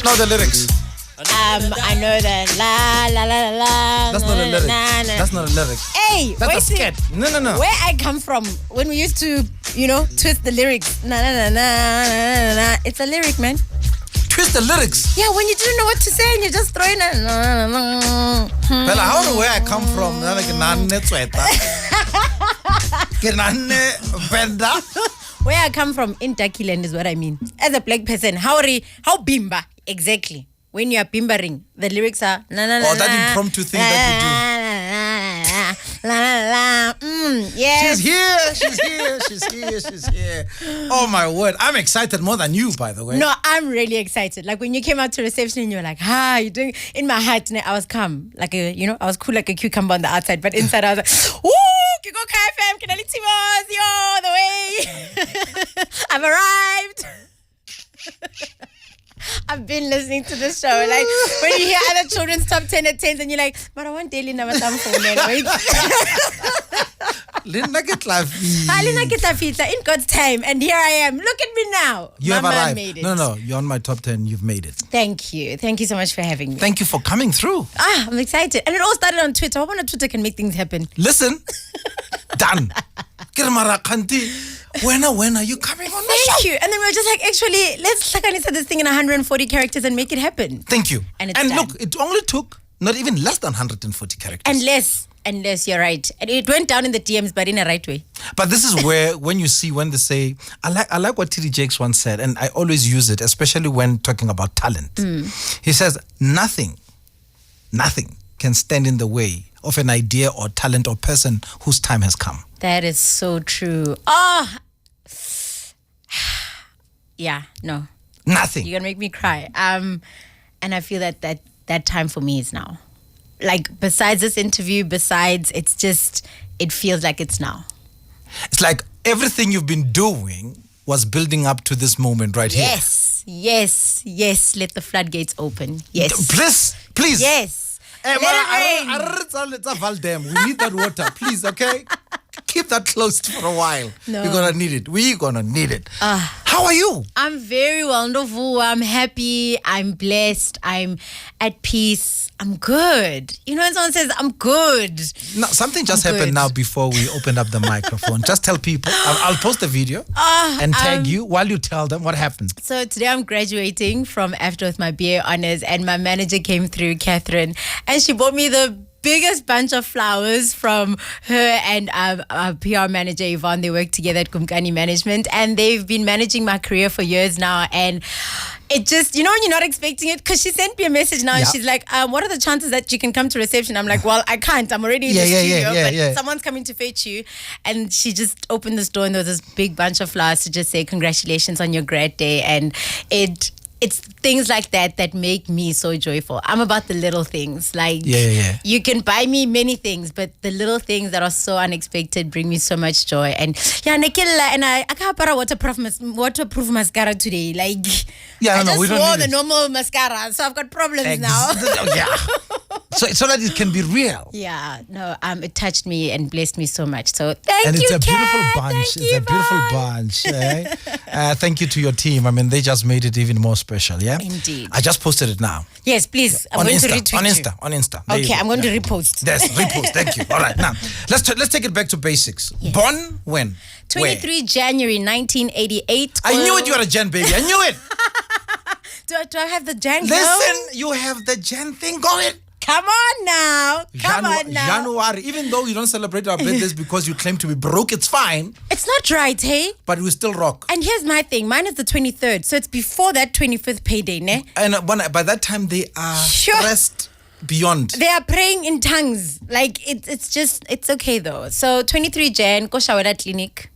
No, the lyrics. I know that la la la la. That's not a lyric. That's not a lyric. Hey, That's a skit. No. Where I come from, when we used to, twist the lyrics, na na na na na na, it's a lyric, man. Twist the lyrics. Yeah, when you didn't know what to say and you just throw in a. Well, how do where I come from? Where I come from in Takiland is what I mean. As a black person, how bimba exactly? When you are bimbering, the lyrics are na na na. Oh, that impromptu thing that la la la. Yes. She's here. Oh my word. I'm excited more than you, by the way. No, I'm really excited. Like when you came out to reception and you were like, hi, you doing? In my heart, I was calm. Like I was cool like a cucumber on the outside. But inside I was like, woo, Kiko KFM, Kinalitimos, yo, the way. I've arrived. I've been listening to the show. Like when you hear other children's top 10 at 10s and you're like, but I want daily number some phone. Linda get life. In God's time. And here I am. Look at me now. You have arrived. Made it. No, you're on my top 10. You've made it. Thank you. Thank you so much for having me. Thank you for coming through. I'm excited. And it all started on Twitter. I wonder Twitter can make things happen. Listen. Done. When are you coming on the show? Thank you. And then we were just like, actually, let's answer this thing in 140 characters and make it happen. Thank you. And look, it only took not even less than 140 characters. Unless you're right. And it went down in the DMs, but in a right way. But this is where, when they say, I like what TD Jakes once said, and I always use it, especially when talking about talent. He says, nothing can stand in the way of an idea or talent or person whose time has come. That is so true. Yeah, no. Nothing. You're going to make me cry. And I feel that time for me is now. Like, besides this interview, it feels like it's now. It's like everything you've been doing was building up to this moment right here. Yes. Let the floodgates open. Yes. Please. Yes. Hey, we need that water, please, okay? Keep that closed for a while. No. We're gonna need it. How are you? I'm very well, Ndovu. I'm happy. I'm blessed. I'm at peace. I'm good. When someone says I'm good. No, something just happened now before we opened up the microphone. Just tell people. I'll post the video and tag you while you tell them what happened. So today I'm graduating from AFDA with my BA honors, and my manager came through, Catherine, and she bought me the biggest bunch of flowers from her and our PR manager Yvonne. They work together at Kumkani Management, and they've been managing my career for years now. And it just, when you're not expecting it, because she sent me a message now and she's like, what are the chances that you can come to reception? I'm like, well, I can't. I'm already in the studio, but someone's coming to fetch you. And she just opened this door and there was this big bunch of flowers to just say congratulations on your grad day. And it's things like that make me so joyful. I'm about the little things. Like, you can buy me many things, but the little things that are so unexpected bring me so much joy. And Nikilla, and I can't para waterproof mascara today. Like, I just wore the normal mascara, so I've got problems now. So that it can be real. Yeah, no, it touched me and blessed me so much. So thank you, And it's a beautiful Kat. bunch. Thank you, beautiful bunch. Thank you to your team. I mean, they just made it even more special, yeah? Indeed. I just posted it now. Yes, please. I'm going to retweet you. On Insta. Okay, I'm going to repost. Yes, repost. Thank you. All right, now, let's take it back to basics. Yes. Born when? 23 January 1988. I knew it, you were a Jan baby. I knew it. Do I have the Jan Listen, going? you have the Jan thing going. Come on now. January. Even though you don't celebrate our birthdays because you claim to be broke, it's fine. It's not right, hey? But we still rock. And here's my thing. Mine is the 23rd. So it's before that 25th payday, ne? And by that time, they are stressed beyond. They are praying in tongues. Like, it's okay though. So 23 Jan, go Shawara Clinic.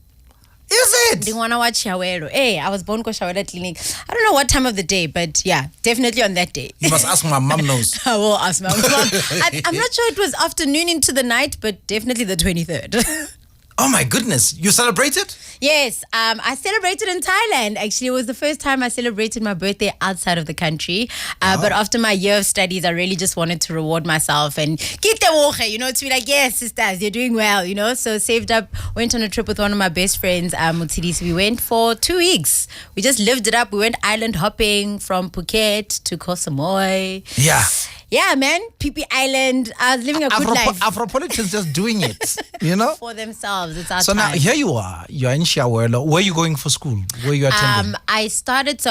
Is it? Didn't want to watch Shawero. Hey, I was born ko Shawara Clinic. I don't know what time of the day, but yeah, definitely on that day. You must ask my mom knows. I will ask my mom. I'm not sure it was afternoon into the night, but definitely the 23rd. Oh my goodness. You celebrated? Yes, I celebrated in Thailand. Actually, it was the first time I celebrated my birthday outside of the country. But after my year of studies, I really just wanted to reward myself and get the woche, to be like, yes, sisters, you're doing well, So saved up, went on a trip with one of my best friends, Mutidi. So we went for 2 weeks. We just lived it up. We went island hopping from Phuket to Koh Samui. Yeah. Yeah, man. PP Island. I was living a good life. Afropolitans just doing it, For themselves. It's our So time. now here you are. You're in Shawela. Where are you going for school? Where are you attending? I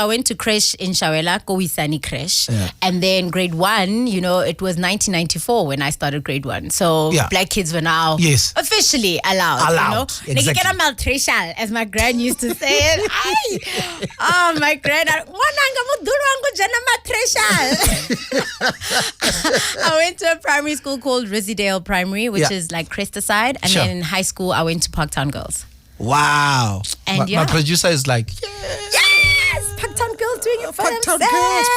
went to creche in Shawela, Hulisani creche. Yeah. And then grade 1, it was 1994 when I started grade 1. So black kids were now officially allowed. Exactly. Maltracial, as my gran used to say it. Oh, my gran. I went to a primary school called Risidale Primary, which is like Crestaside. And then in high school, I went to Parktown Girls. Wow. And my producer is like, yes, Parktown Girls doing it for Parktown themselves.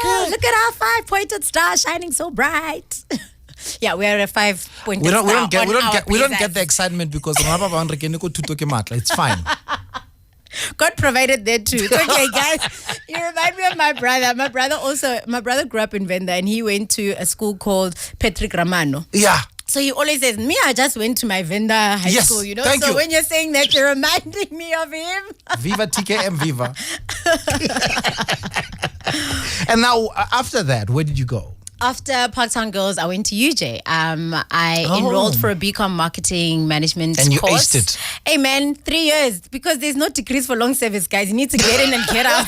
Girls. Look at our 5-pointed star shining so bright. Yeah, we are a 5-pointed we star. don't get the excitement because it's fine. God provided that too. It's okay, guys. You remind me of my brother. My brother grew up in Venda and he went to a school called Patrick Ramano. Yeah. So he always says, I just went to my Venda high school, Thank you. When you're saying that, you're reminding me of him. Viva TKM, viva. And now, after that, where did you go? After Parktown Girls, I went to UJ. I enrolled for a BCom marketing management course. And you aced it. Hey man, 3 years, because there's no degrees for long service, guys. You need to get in and get out.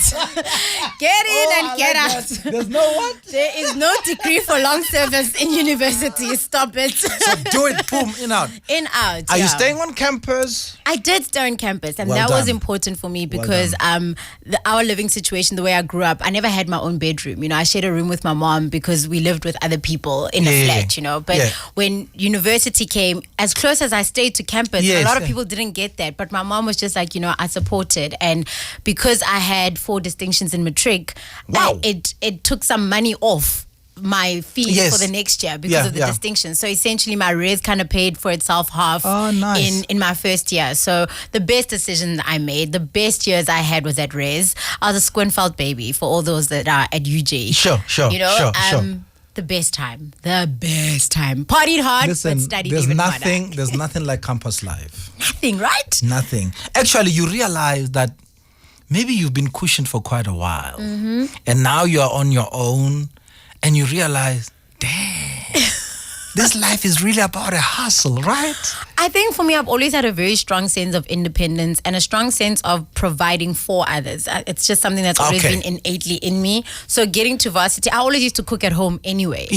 Get in and get out. There's no what? There is no degree for long service in university. Stop it. So do it, boom, in, out. In, out. Are you staying on campus? I did stay on campus, and Well that done. was important for me because our living situation, the way I grew up, I never had my own bedroom. I shared a room with my mom because we lived with other people in a flat, But when university came, as close as I stayed to campus, a lot of people didn't get that. But my mom was just like, I supported. And because I had 4 distinctions in matric, it took some money off my fees for the next year because of the distinction. So essentially my raise kind of paid for itself half in my first year. So the best decision I made, the best years I had was at raise. I was a Squinfeld baby for all those that are at UJ. Sure. The best time. Partied hard, but studied even harder. There's nothing like campus life. Nothing, right? Nothing. Actually, you realize that maybe you've been cushioned for quite a while. Mm-hmm. And now you're on your own and you realize, damn, this life is really about a hustle, right? I think for me, I've always had a very strong sense of independence and a strong sense of providing for others. It's just something that's always been innately in me. So getting to varsity, I always used to cook at home anyway.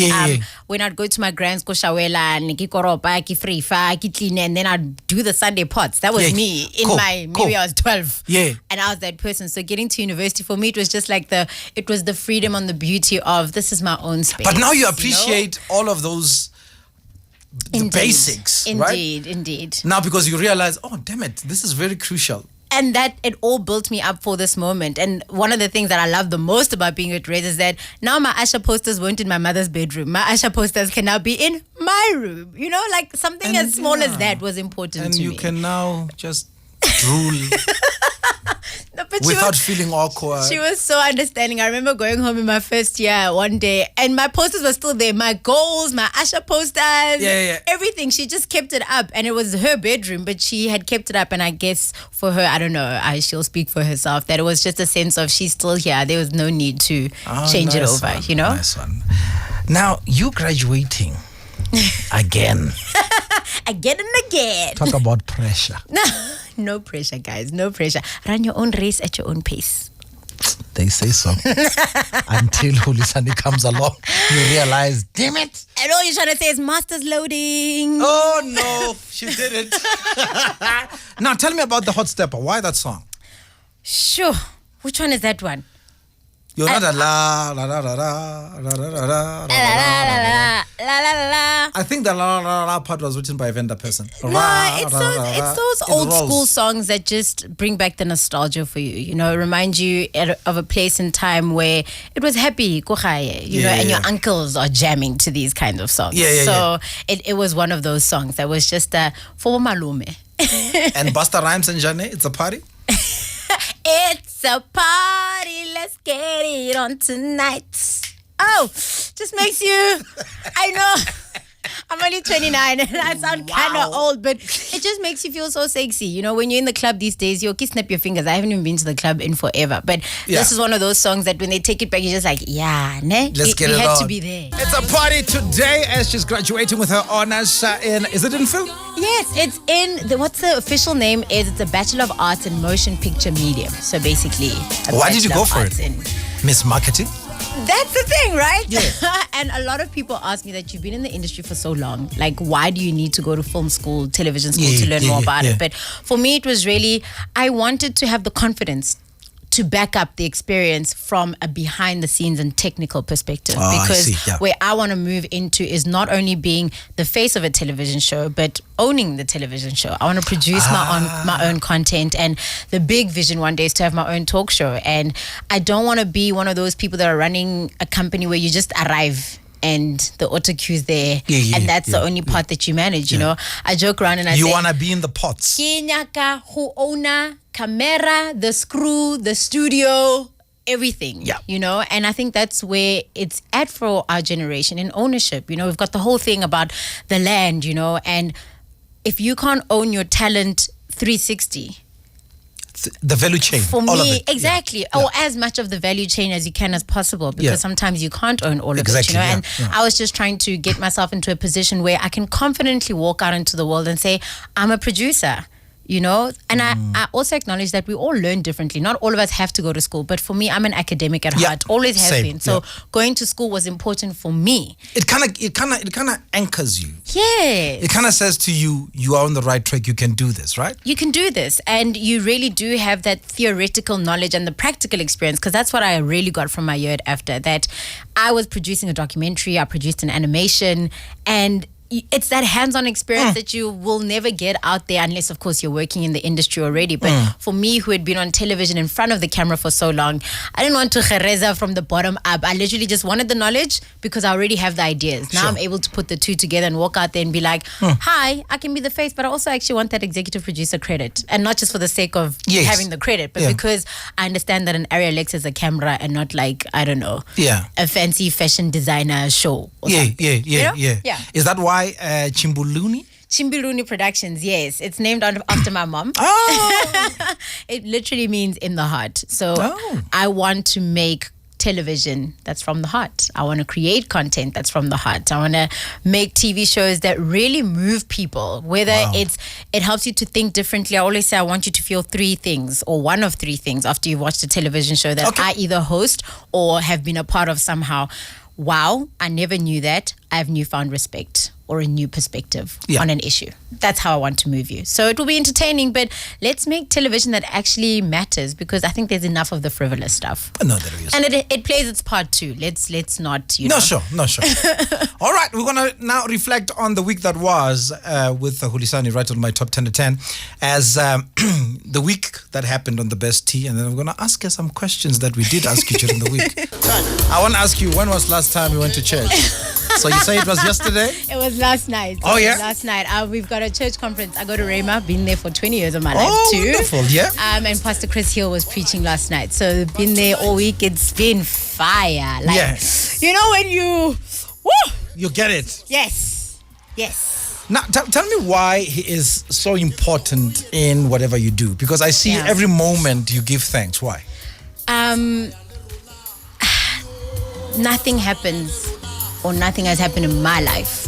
When I'd go to my grand's Koshawela, Nikikoropa, Kifrifa, Kitlina, and then I'd do the Sunday pots. That was me in maybe I was 12. Yeah. And I was that person. So getting to university, for me, it was just like the freedom and the beauty of this is my own space. But now you appreciate all of those the basics, right? Indeed. Now because you realize, oh, damn it, this is very crucial. And that it all built me up for this moment. And one of the things that I love the most about being with Rez is that now my Asha posters weren't in my mother's bedroom. My Asha posters can now be in my room. Like something as small as that was important to me. And you can now just drool. But without feeling awkward. She was so understanding. I remember going home in my first year one day and my posters were still there. My goals, my Asha posters, everything. She just kept it up and it was her bedroom, but she had kept it up. And I guess for her, I don't know, she'll speak for herself, that it was just a sense of she's still here. There was no need to change it over, Nice one. Now, you graduating again. Again and again. Talk about pressure. No pressure, guys. No pressure. Run your own race at your own pace. They say so. Until Hulisani comes along, you realize, damn it. And all you're trying to say is master's loading. Oh, no. She did it. Now, tell me about the Hot Stepper. Why that song? Sure. Which one is that one? You're not a la la la la la la la la la la. I think the la part was written by a Venda person. No, it's those old school songs that just bring back the nostalgia for you. Remind you of a place and time where it was happy, and your uncles are jamming to these kinds of songs. So it was one of those songs that was just for malume. And Busta Rhymes and Jane, it's a party? It's a party, let's get it on tonight. Oh, just makes you, I know, I'm only 29 and I sound kind of old, but it just makes you feel so sexy. You know, when you're in the club these days, you snap your fingers. I haven't even been to the club in forever, but this is one of those songs that when they take it back, you're just like, yeah, ne? Let's get it on. We had to be there. It's a party today as she's graduating with her honors is it in film? Yes, it's in, what's the official name is, it's a Bachelor of Arts in Motion Picture Medium. So basically, why did you go for it? Miss Marketing? That's the thing, right? Yeah. And a lot of people ask me that you've been in the industry for so long. Like, why do you need to go to film school, television school to learn more about it? But for me, it was really, I wanted to have the confidence to back up the experience from a behind the scenes and technical perspective. Because where I want to move into is not only being the face of a television show, but owning the television show. I want to produce my own content, and the big vision one day is to have my own talk show. And I don't want to be one of those people that are running a company where you just arrive and the auto cue's there, and that's the only part that you manage. You know, I joke around and I say, you want to be in the pots. Who owner, camera, the screw, the studio, everything. You know, and I think that's where it's at for our generation in ownership. You know, we've got the whole thing about the land, you know, and if you can't own your talent 360, the value chain for all me, of it. exactly, or as much of the value chain as you can as possible, because sometimes you can't own all of it, you know. And I was just trying to get myself into a position where I can confidently walk out into the world and say, I'm a producer, you know. And I also acknowledge that we all learn differently. Not all of us have to go to school, but for me, I'm an academic at heart, always have been. So going to school was important for me. It kind of anchors you. Yeah. It kind of says to you, you are on the right track. You can do this, right? You can do this, and you really do have that theoretical knowledge and the practical experience, because that's what I really got from my year after that. I was producing a documentary, I produced an animation, and it's that hands-on experience that you will never get out there unless, of course, you're working in the industry already. But for me, who had been on television in front of the camera for so long, I didn't want to khereza from the bottom up. I literally just wanted the knowledge because I already have the ideas. Now I'm able to put the two together and walk out there and be like, hi, I can be the face, but I also actually want that executive producer credit. And not just for the sake of having the credit, but because I understand that an Area Lex is a camera and not like, I don't know, a fancy fashion designer show. Or yeah. Is that why Chimbuluni Productions, yes. It's named after my mom. It literally means in the heart. So I want to make television that's from the heart. I want to create content that's from the heart. I want to make TV shows that really move people, whether it helps you to think differently. I always say I want you to feel three things, or one of three things, after you've watched a television show that I either host or have been a part of somehow. Wow, I never knew that. I have newfound respect or a new perspective on an issue. That's how I want to move you. So it will be entertaining, but let's make television that actually matters, because I think there's enough of the frivolous stuff. No, there is. And it plays its part too. Let's not, No, sure. All right, we're going to now reflect on the week that was with Hulisani right on my top 10 to 10 as the week that happened on the best tea, and then I'm going to ask you some questions that we did ask you during the week. I want to ask you, when was last time you went to church? So you say it was yesterday? It was last night. Oh, yeah? Last night. We've got a church conference. I go to Rhema, been there for 20 years of my life too. Wonderful, yeah. And Pastor Chris Hill was preaching last night. So been there all week. It's been fire. Like, you know when you... Woo! You get it. Yes. Now, tell me why he is so important in whatever you do. Because I see every moment you give thanks. Why? Nothing happens, or nothing has happened in my life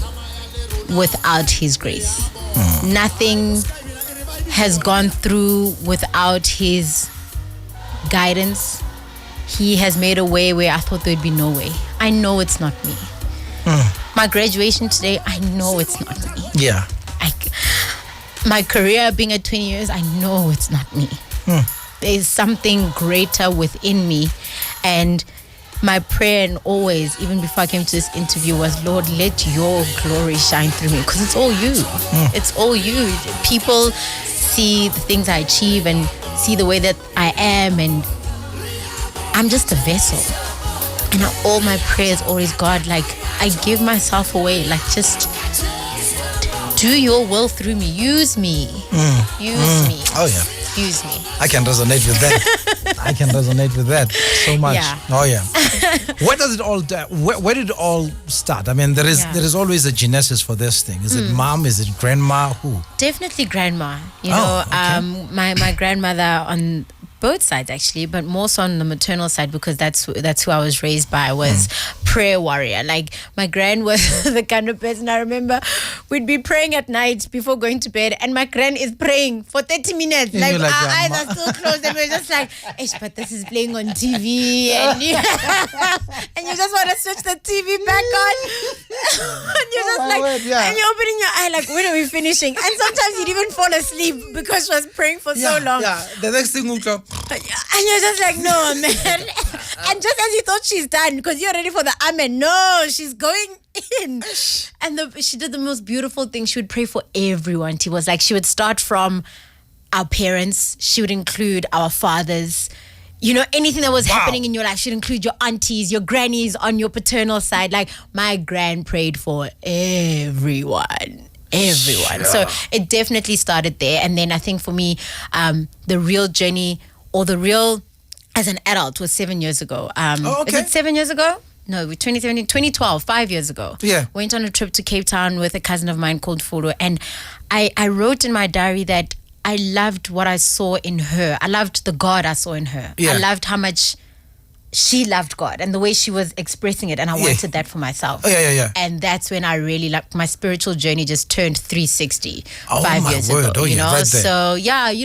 without his grace. Nothing has gone through without his guidance. He has made a way where I thought there'd be no way. I know it's not me. My graduation today, I know it's not me. Yeah. My career being at 20 years, I know it's not me. There's something greater within me. And my prayer, and always, even before I came to this interview, was, Lord, let your glory shine through me, because it's all you. It's all you. People see the things I achieve and see the way that I am, and I'm just a vessel. And all my prayers always, God, like, I give myself away, like, just do your will through me. Use me. Use me. Oh, yeah. Use me. I can resonate with that. I can resonate with that so much. Yeah. Oh, yeah. Where does it all, where did it all start? I mean, there is always a genesis for this thing. Is it mom? Is it grandma? Who? Definitely grandma. Okay. My grandmother on both sides actually, but more so on the maternal side because that's who I was raised by, was prayer warrior. Like my gran was the kind of person, I remember we'd be praying at night before going to bed, and my gran is praying for 30 minutes. Like our eyes are still closed and we're just like, but this is playing on TV and you, and you just want to switch the TV back on. And you're just and you're opening your eye like, when are we finishing? And sometimes you'd even fall asleep because she was praying for so long. Yeah, the next thing will come. And you're just like, no, man. And just as you thought she's done, because you're ready for the amen, no, she's going in. And she did the most beautiful thing. She would pray for everyone. She was like, she would start from our parents. She would include our fathers. Anything that was happening in your life should include your aunties, your grannies on your paternal side. Like my gran prayed for everyone. Sure. So it definitely started there. And then I think for me, the real journey, or the real as an adult, was 7 years ago. Is it 7 years ago? No, 2012, 5 years ago. Yeah. Went on a trip to Cape Town with a cousin of mine called Fulu. And I wrote in my diary that I loved what I saw in her. I loved the God I saw in her. Yeah. I loved how much she loved God and the way she was expressing it, and I wanted that for myself. And that's when I really, my spiritual journey just turned 360 5 years ago. Right there. So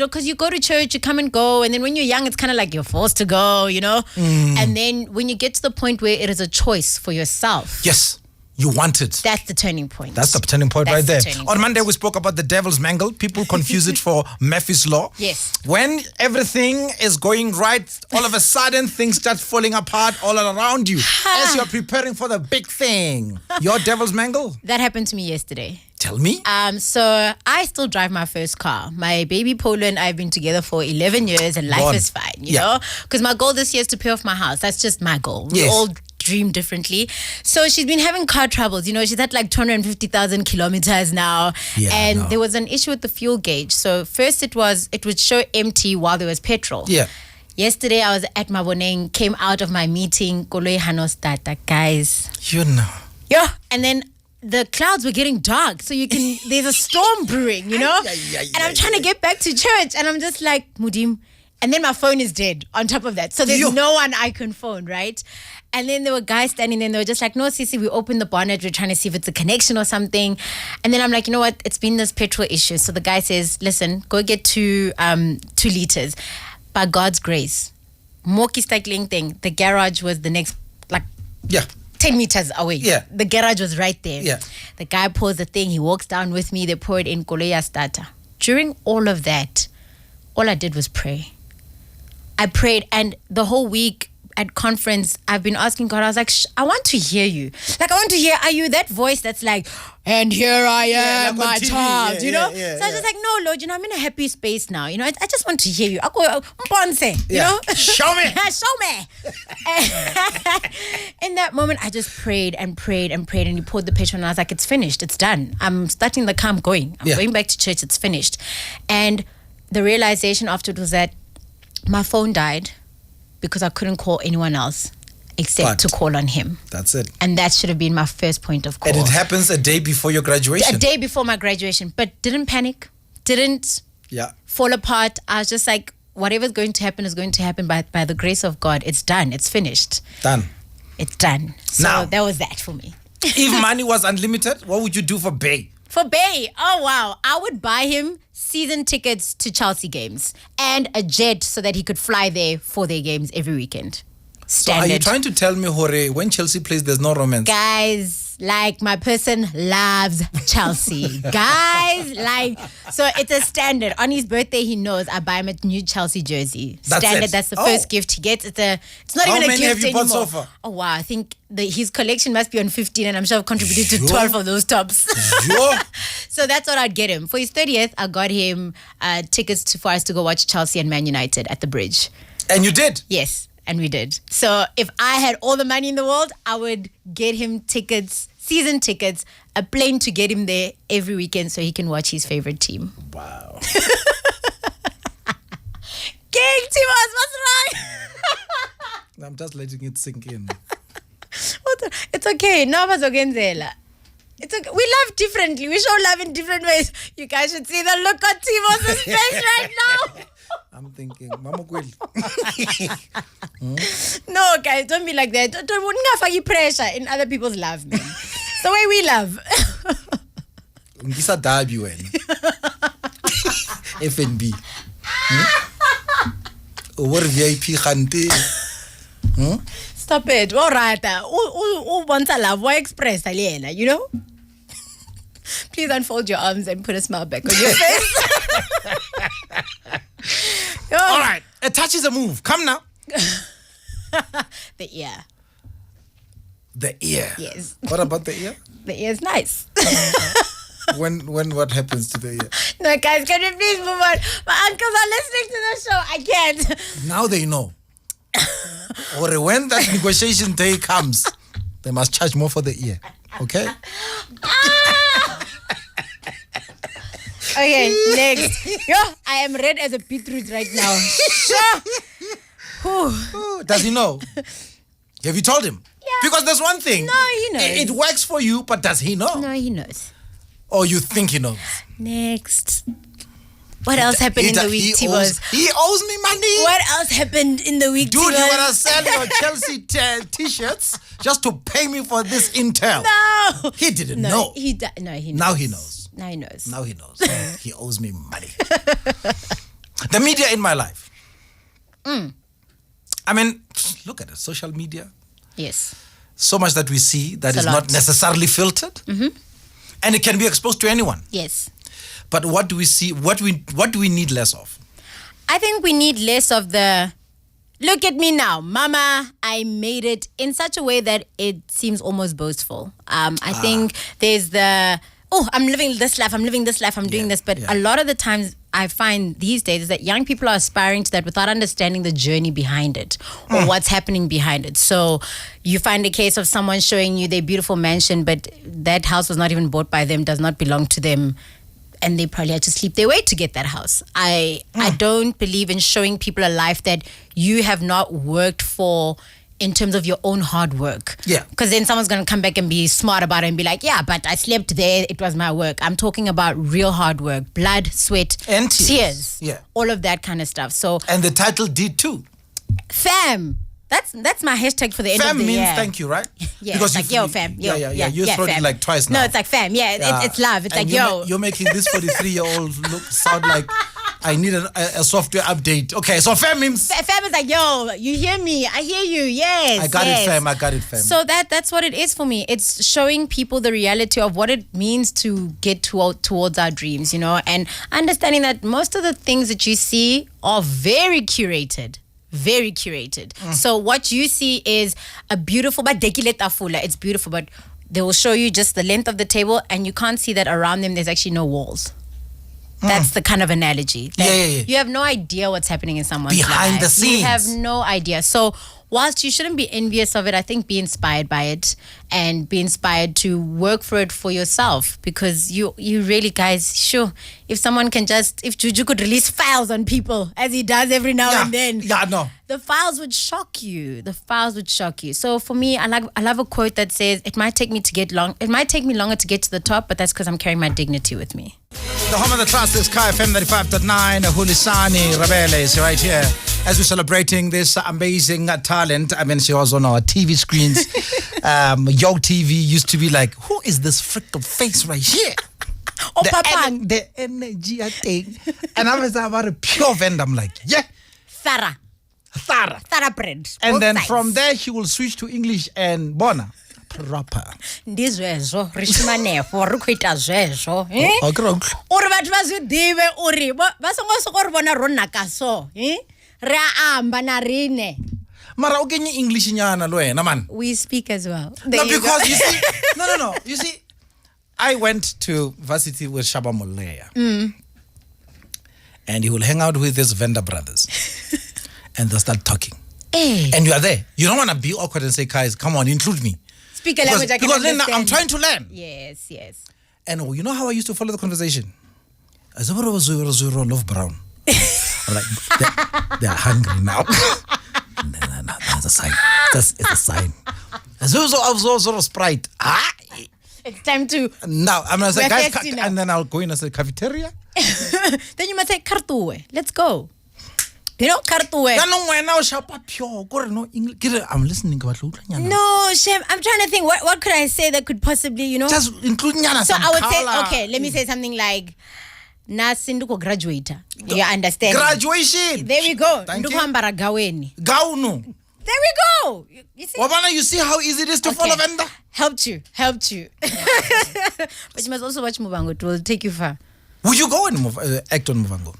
because you go to church, you come and go, and then when you're young, it's kind of like you're forced to go, And then when you get to the point where it is a choice for yourself. Yes. You want it. That's the turning point. That's the turning point right there. On Monday, we spoke about the devil's mangle. People confuse it for Murphy's Law. Yes. When everything is going right, all of a sudden, things start falling apart all around you as you're preparing for the big thing. Your devil's mangle? That happened to me yesterday. Tell me. So I still drive my first car. My baby Polo and I have been together for 11 years and life is fine, you know? Because my goal this year is to pay off my house. That's just my goal. We all dream differently. So she's been having car troubles. She's at like 250,000 kilometers now. And there was an issue with the fuel gauge. So first it would show empty while there was petrol. Yeah. Yesterday I was at Maboneng, came out of my meeting, Koloi Hanos Tata, guys. Yeah. And then the clouds were getting dark, so there's a storm brewing, and I'm trying to get back to church, and I'm just like, Mudim. And then my phone is dead on top of that. So there's no one I can phone, right? And then there were guys standing there and they were just like, no, Sissy, we opened the bonnet. We're trying to see if it's a connection or something. And then I'm like, you know what? It's been this petrol issue. So the guy says, listen, go get 2 liters. By God's grace, Moki cycling thing, the garage was the next, 10 meters away. Yeah. The garage was right there. Yeah. The guy pours the thing. He walks down with me. They pour it in Koloya starter. During all of that, all I did was pray. I prayed, and the whole week at conference, I've been asking God, I was like, I want to hear you. Like, I want to hear, are you that voice that's like, and here I am, like my child, So I was just like, no, Lord, I'm in a happy space now. I just want to hear you. You know? Show me. Show me. In that moment, I just prayed and prayed and prayed, and he poured the petrol, and I was like, it's finished. It's done. I'm starting the car. I'm going. I'm going back to church. It's finished. And the realization after it was that my phone died because I couldn't call anyone else except to call on him. That's it. And that should have been my first point of call. And it happens a day before your graduation. A day before my graduation. But didn't panic. Didn't fall apart. I was just like, whatever's going to happen is going to happen by the grace of God. It's done. It's finished. Done. It's done. So now, that was that for me. If money was unlimited, what would you do for Bay? For Bay, oh wow, I would buy him season tickets to Chelsea games and a jet so that he could fly there for their games every weekend. Standard. So are you trying to tell me, Hore, when Chelsea plays, there's no romance? Guys, my person loves Chelsea. So it's a standard. On his birthday, he knows I buy him a new Chelsea jersey. Standard. That's the first gift he gets. It's not even a gift anymore. How many have you bought so far? Oh wow, I think his collection must be on 15, and I'm sure I've contributed to 12 of those tops. So that's what I'd get him. For his 30th, I got him tickets for us to go watch Chelsea and Man United at the Bridge. And you did? Yes. And we did. So if I had all the money in the world, I would get him tickets season tickets, a plane to get him there every weekend so he can watch his favorite team. Wow. King Timos, what's wrong? I'm just letting it sink in. It's okay. It's okay. We love differently. We show love in different ways. You guys should see the look on Timos' face right now. I'm thinking, Mama Gwil. No, guys, don't be like that. Don't give pressure in other people's love, man. It's the way we love. Ngisa dabi wena. FNB. Over VIP khante. Stop it. All right. Who wants a love? Why express, Aliena, you know? Please unfold your arms and put a smile back on your face. All right. A touch is a move. Come now. The ear. The ear. Yes. What about the ear? The ear is nice. When what happens to the ear? No, guys, can we please move on? My uncles are listening to the show. I can't. Now they know. Or when that negotiation day comes, they must charge more for the ear. Okay? Okay, next. Yo, I am red as a beetroot right now. Does he know? Have you told him? Yeah. Because there's one thing. No, he knows. It works for you, but does he know? No, he knows. Or you think he knows? Next. What else happened in the week, Tibos? He owes me money. What else happened in the week, Dude, Tibos? you want to sell your Chelsea t-shirts just to pay me for this intel? No. He didn't know. He knows. Now he knows. Now he knows. Now he knows. He owes me money. The media in my life. I mean, look at it. Social media. Yes. So much that we see that It's is a not lot. necessarily filtered. And it can be exposed to anyone. Yes. But what do we see? What do we need less of? I think we need less of the look at me now, mama, I made it, in such a way that it seems almost boastful. I think there's the, I'm living this life, I'm doing this. But a lot of the times I find these days is that young people are aspiring to that without understanding the journey behind it or what's happening behind it. So you find a case of someone showing you their beautiful mansion, but that house was not even bought by them, does not belong to them. And they probably had to sleep their way to get that house. I don't believe in showing people a life that you have not worked for in terms of your own hard work. Yeah. Because then someone's going to come back and be smart about it and be like, yeah, but I slept there. It was my work. I'm talking about real hard work, blood, sweat, And tears. Yeah. All of that kind of stuff. So, And the title did too. fam. That's my hashtag for the end Fam of the means year. thank you, right? Yeah, Because it's like, yo, fam. Yo, You thrown fam. it like twice now. No, it's like fam. Yeah, it's love. It's And like, yo. You're making this 43-year-old sound like I need a software update. Okay, so fam means... Fam is like, yo, you hear me? I hear you. Yes. I got it, fam. So that's what it is for me. It's showing people the reality of what it means to get towards our dreams, you know, and understanding that most of the things that you see are very curated. Very curated. So what you see is a beautiful, but it's beautiful, but they will show you just the length of the table and you can't see that around them there's actually no walls. That's the kind of analogy. Yeah. You have no idea what's happening in someone's Behind life. the scenes. You have no idea. So whilst you shouldn't be envious of it, I think be inspired by it and be inspired to work for it for yourself, because you really, guys, sure, if someone can if Juju could release files on people as he does every now and then. Yeah, no. The files would shock you. So for me, I love a quote that says, it might take me longer to get to the top, but that's because I'm carrying my dignity with me. The home of the trust is Kai FM 95.9. Hulisani Ravele is right here as we're celebrating this amazing talent. I mean, she was on our TV screens. YoTV used to be like, who is this freaking face right here? The energy I take. And I was about a pure vendor. I'm like, yeah. Thara bread. And both then sides. from there, she will switch to English and Bona. Proper. Ndi zwezwo ri shuma nefo ri khou ita zwezwo Okay. uri vhathu vha zwi ḓivhe uri vha songo soko ri vhona ro naka so ri a amba na rine. Mara o kenye English nyana lo wena man. We speak as well. No, because you see, no. You see, I went to varsity with Shaba Moleya. And he will hang out with his vendor brothers. And they'll start talking. Hey. And you are there. You don't want to be awkward and say, guys, come on, include me. speak a language I can because then understand. I'm trying to learn. Yes, yes. And you know how I used to follow the conversation? Love brown. I'm like, they're hungry now. No, that's a sign. It's a sign. Sprite. It's time to. Now I'm gonna say, We're guys, thirsty now. and then I'll go in and say cafeteria. Then you must say kartuwe. Let's go. You know, kartuwe. I'm listening. No, Shem, I'm trying to think. What could I say that could possibly, you know? Just include Nyana. So I would say, okay, let me say something like, na sinduko graduator. You understand? Graduation. There we go. Thank Nduko you. hambara gaweni. Gaunu. There we go. You see? Wabana, you see how easy it is to follow vendor? Helped you. But you must also watch Muvango. It will take you far. Would you go and act on Muvango?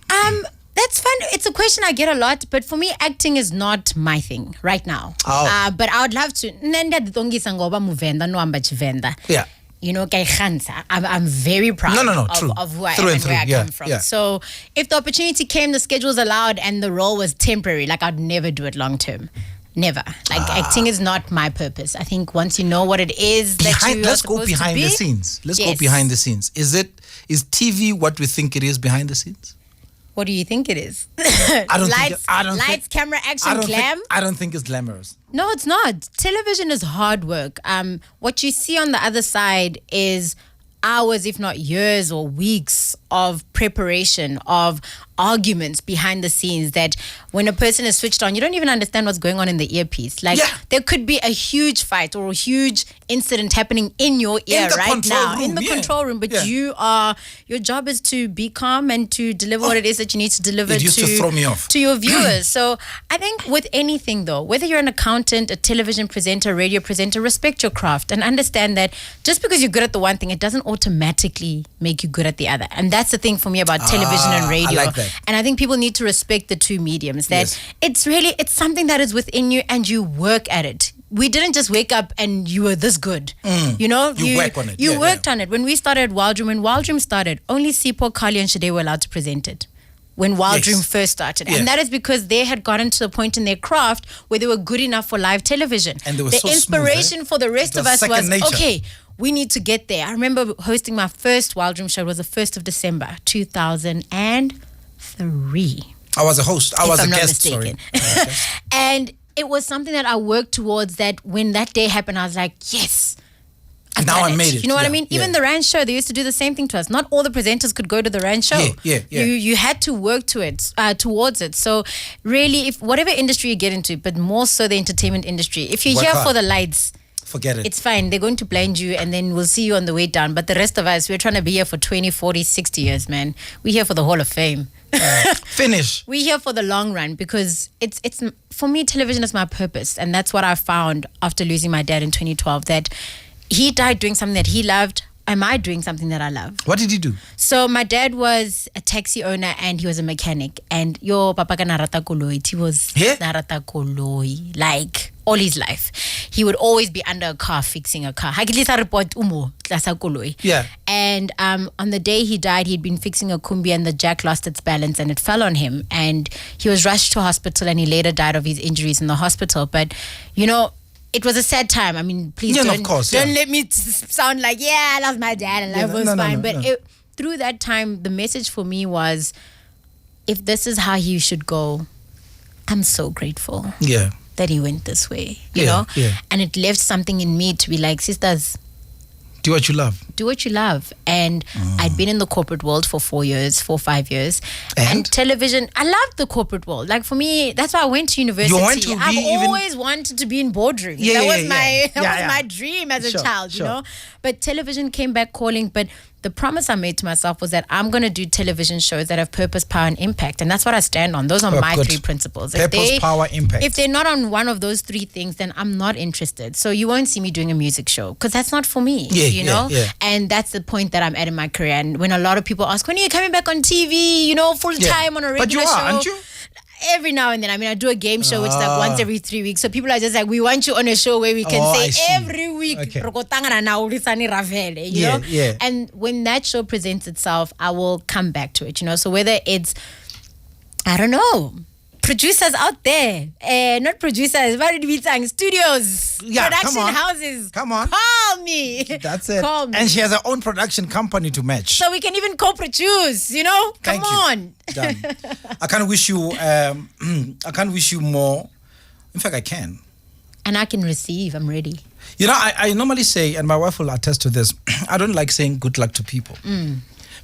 That's fun. It's a question I get a lot, but for me, acting is not my thing right now. Oh. But I would love to. Nenda ditongisa ngoba muvenda no amba chivenda. Yeah. You know, I'm very proud true. of who I Through am and and where I through, yeah, come from. yeah. So if the opportunity came, the schedule's allowed, and the role was temporary, like I'd never do it long term. Never. Like acting is not my purpose. I think once you know what it is that you Let's are go supposed behind to be, the scenes. Let's go Yes. behind the scenes. Is TV what we think it is behind the scenes? What do you think it is? Lights, camera, action, glam. I don't think it's glamorous. No, it's not. Television is hard work. What you see on the other side is hours, if not years or weeks of preparation, of arguments behind the scenes that when a person is switched on, you don't even understand what's going on in the earpiece. Like there could be a huge fight or a huge incident happening in your ear right now in the control room, but your job is to be calm and to deliver what it is that you need to deliver to throw me off. to your viewers. So I think with anything though, whether you're an accountant, a television presenter, radio presenter, respect your craft and understand that just because you're good at the one thing, it doesn't automatically make you good at the other. And that's the thing for me about television and radio. I like that. And I think people need to respect the two mediums, that it's something that is within you and you work at it. We didn't just wake up and you were this good. You know, you work on it. You worked on it. When we started Wildroom, when Wildroom started, only Sipho, Kali and Shade were allowed to present it when Wildroom first started. And that is because they had gotten to a point in their craft where they were good enough for live television. And they were the so inspiration smooth, for the rest of us was, nature. okay, we need to get there. I remember hosting my first Wildroom show. It was the 1st of December, 2003. I was a host. I was a guest. Sorry. And it was something that I worked towards, that when that day happened, I was like, yes. Now I made it. You know what I mean? Even the Rand show, they used to do the same thing to us. Not all the presenters could go to the Rand show. You had to work towards it. So really, if whatever industry you get into, but more so the entertainment industry, if you're here for the lights, forget it. It's fine. They're going to blind you and then we'll see you on the way down. But the rest of us, we're trying to be here for 20, 40, 60 years, man. We're here for the Hall of Fame. Finish. We're here for the long run because it's for me, television is my purpose. And that's what I found after losing my dad in 2012, that he died doing something that he loved. Am I doing something that I love? What did he do? So my dad was a taxi owner and he was a mechanic. And yo papa ka narata koloi. He was narata koloi, like all his life. He would always be under a car fixing a car. Yeah. And on the day he died, he'd been fixing a kumbi and the jack lost its balance and it fell on him. And he was rushed to hospital and he later died of his injuries in the hospital. But, you know, it was a sad time. I mean, please don't let me sound like, I lost my dad and life was fine. But through that time, the message for me was, if this is how he should go, I'm so grateful that he went this way, you know? And it left something in me to be like, sisters, do what you love. Do what you love. And I'd been in the corporate world for 4 or 5 years. And television, I loved the corporate world. Like for me, that's why I went to university. I've always wanted to be in boardrooms. That was my dream as a child, you know. But television came back calling. But the promise I made to myself was that I'm going to do television shows that have purpose, power, and impact. And that's what I stand on. Those are my 3 principles. Purpose, power, impact. If they're not on one of those 3 things, then I'm not interested. So you won't see me doing a music show because that's not for me, you know? And that's the point that I'm at in my career. And when a lot of people ask, when are you coming back on TV, you know, full time on a regular show? Aren't you? Every now and then. I mean, I do a game show, which is like once every 3 weeks. So people are just like, we want you on a show where we can say every week, Hulisani Ravele, you know? And when that show presents itself, I will come back to it, you know? So whether it's, I don't know, producers out there, not producers, what did we say? Studios, Yeah, production come on. houses. Come on. Call me. That's it. Call me. And she has her own production company to match. So we can even co-produce, you know? Come Thank you. on. Done. I can't wish you. I can't wish you more. In fact, I can. And I can receive. I'm ready. You know, I normally say, and my wife will attest to this, I don't like saying good luck to people.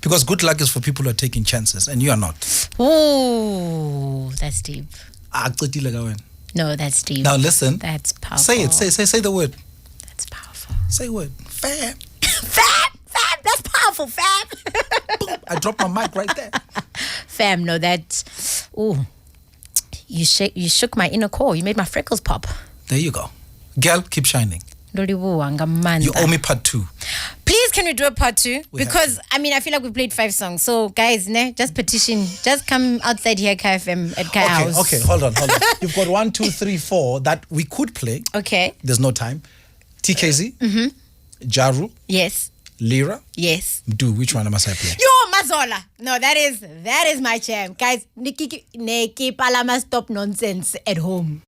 Because good luck is for people who are taking chances, and you are not. Ooh, that's deep. No, that's deep. Now listen. That's powerful. Say it. Say the word. That's powerful. Say word. Fab. Fab. That's powerful, fam. Boom. I dropped my mic right there. Fam, no, that. Ooh, you shook my inner core. You made my freckles pop. There you go. Girl, keep shining. You You owe me part 2. Please, can we do a part 2? We Because I mean, I feel like we played 5 songs. So guys, just petition. Just come outside here, KFM at Kai House. Okay, hold on. You've got 1, 2, 3, 4 that we could play. Okay. There's no time. TKZ. Jaru. Yes. Lira. Yes. Do which one must I play? Yo, Mazola. No, that is my jam. Guys, Neki Palama, stop nonsense at home.